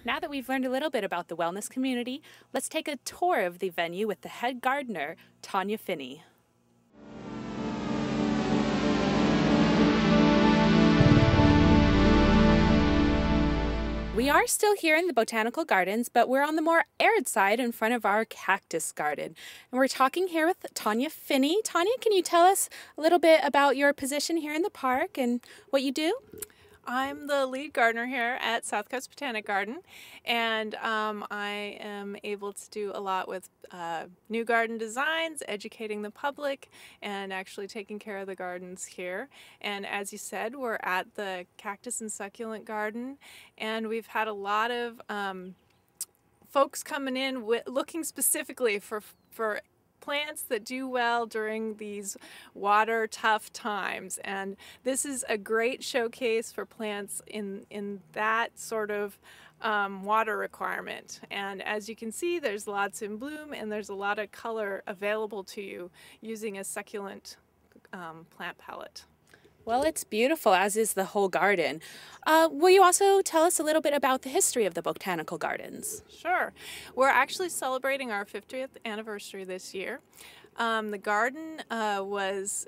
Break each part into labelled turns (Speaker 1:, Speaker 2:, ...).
Speaker 1: Now that we've learned a little bit about the wellness community, let's take a tour of the venue with the head gardener, Tanya Finney. We are still here in the botanical gardens, but we're on the more arid side in front of our cactus garden. And we're talking here with Tanya Finney. Tanya, can you tell us a little bit about your position here in the park and what you do?
Speaker 2: I'm the lead gardener here at South Coast Botanic Garden, and I am able to do a lot with new garden designs, educating the public, and actually taking care of the gardens here. And as you said, we're at the Cactus and Succulent Garden, and we've had a lot of folks coming in looking specifically for plants that do well during these water tough times, and this is a great showcase for plants in that sort of water requirement. And as you can see, there's lots in bloom and there's a lot of color available to you using a succulent plant palette.
Speaker 1: Well, it's beautiful, as is the whole garden. Will you also tell us a little bit about the history of the botanical gardens?
Speaker 2: Sure. We're actually celebrating our 50th anniversary this year. The garden was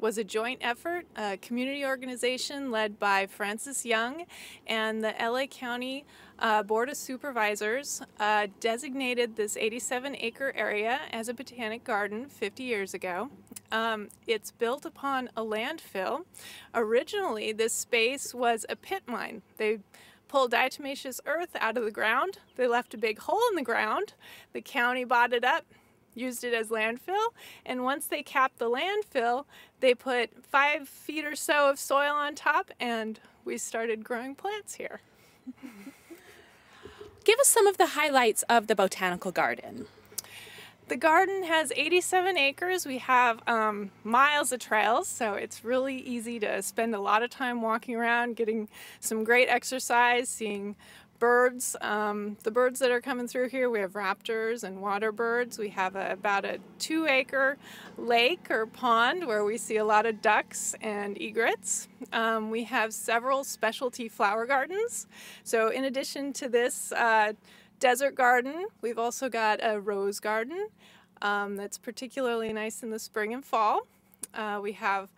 Speaker 2: a joint effort, a community organization led by Francis Young, and the LA County Board of Supervisors designated this 87-acre area as a botanic garden 50 years ago. It's built upon a landfill. Originally, this space was a pit mine. They pulled diatomaceous earth out of the ground. They left a big hole in the ground. The county bought it up, used it as landfill, and once they capped the landfill, they put 5 feet or so of soil on top, and we started growing plants here.
Speaker 1: Give us some of the highlights of the botanical garden.
Speaker 2: The garden has 87 acres. We have miles of trails, so it's really easy to spend a lot of time walking around, getting some great exercise, seeing birds. The birds that are coming through here, we have raptors and water birds. We have about a 2-acre lake or pond where we see a lot of ducks and egrets. We have several specialty flower gardens. So in addition to this desert garden, we've also got a rose garden that's particularly nice in the spring and fall. We have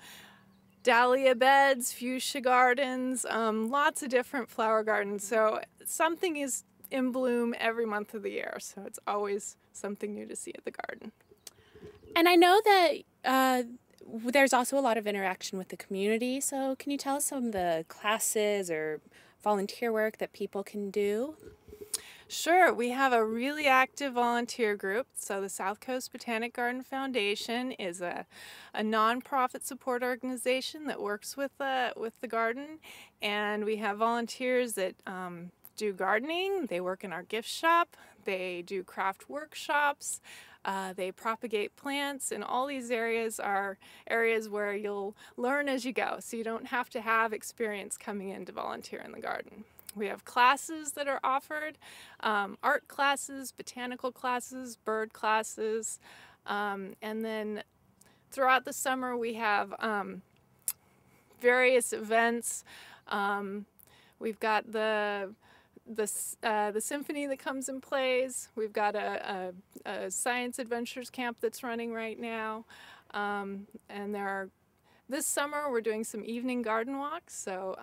Speaker 2: dahlia beds, fuchsia gardens, lots of different flower gardens. So something is in bloom every month of the year, so it's always something new to see at the garden.
Speaker 1: And I know that there's also a lot of interaction with the community, so can you tell us some of the classes or volunteer work that people can do?
Speaker 2: Sure, we have a really active volunteer group. So the South Coast Botanic Garden Foundation is a nonprofit support organization that works with the garden, and we have volunteers that do gardening. They work in our gift shop. They do craft workshops. They propagate plants, and all these areas are areas where you'll learn as you go, so you don't have to have experience coming in to volunteer in the garden. We have classes that are offered, art classes, botanical classes, bird classes, and then throughout the summer we have various events. We've got the symphony that comes and plays. We've got a science adventures camp that's running right now, and this summer we're doing some evening garden walks, so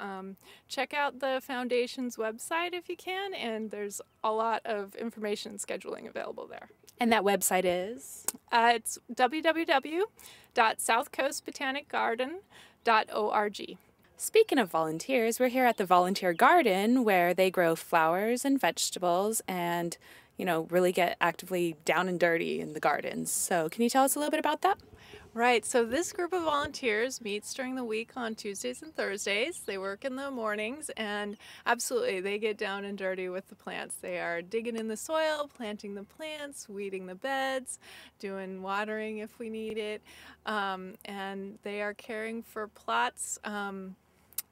Speaker 2: check out the foundation's website if you can, and there's a lot of information and scheduling available there.
Speaker 1: And that website is?
Speaker 2: It's www.southcoastbotanicgarden.org.
Speaker 1: Speaking of volunteers, we're here at the volunteer garden where they grow flowers and vegetables and, really get actively down and dirty in the gardens. So can you tell us a little bit about that?
Speaker 2: Right, so this group of volunteers meets during the week on Tuesdays and Thursdays. They work in the mornings, and absolutely they get down and dirty with the plants. They are digging in the soil, planting the plants, weeding the beds, doing watering if we need it, and they are caring for plots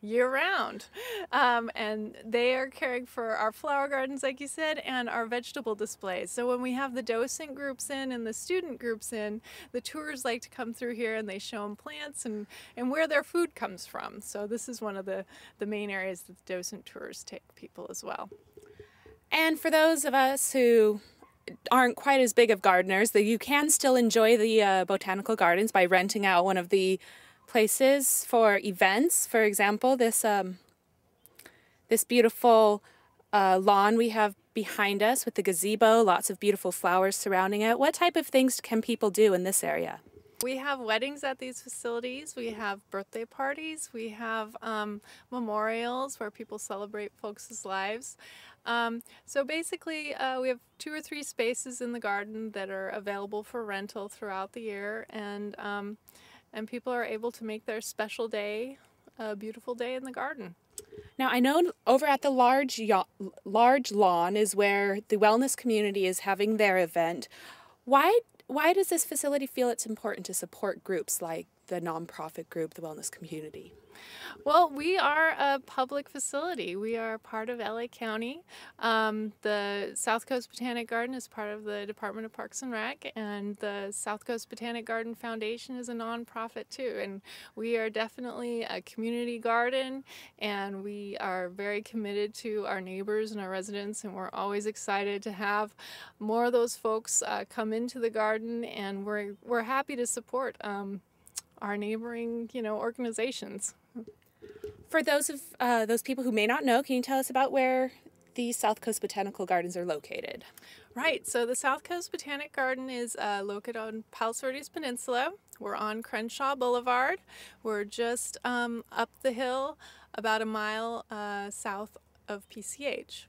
Speaker 2: year-round. And they are caring for our flower gardens, like you said, and our vegetable displays. So when we have the docent groups in and the student groups in, the tours like to come through here and they show them plants and where their food comes from. So this is one of the main areas that the docent tours take people as well.
Speaker 1: And for those of us who aren't quite as big of gardeners, that you can still enjoy the botanical gardens by renting out one of the places for events. For example, this beautiful lawn we have behind us with the gazebo, lots of beautiful flowers surrounding it. What type of things can people do in this area?
Speaker 2: We have weddings at these facilities. We have birthday parties. We have memorials where people celebrate folks' lives. So basically, we have 2 or 3 spaces in the garden that are available for rental throughout the year, and people are able to make their special day a beautiful day in the garden.
Speaker 1: Now, I know over at the large lawn is where the wellness community is having their event. Why does this facility feel it's important to support groups like the nonprofit group, the wellness community?
Speaker 2: Well, we are a public facility. We are part of LA County. The South Coast Botanic Garden is part of the Department of Parks and Rec, and the South Coast Botanic Garden Foundation is a nonprofit too. And we are definitely a community garden, and we are very committed to our neighbors and our residents, and we're always excited to have more of those folks come into the garden, and we're happy to support our neighboring, organizations.
Speaker 1: For those people who may not know, can you tell us about where the South Coast Botanical Gardens are located?
Speaker 2: Right, so the South Coast Botanic Garden is located on Palos Verdes Peninsula. We're on Crenshaw Boulevard. We're just up the hill, about a mile south of PCH.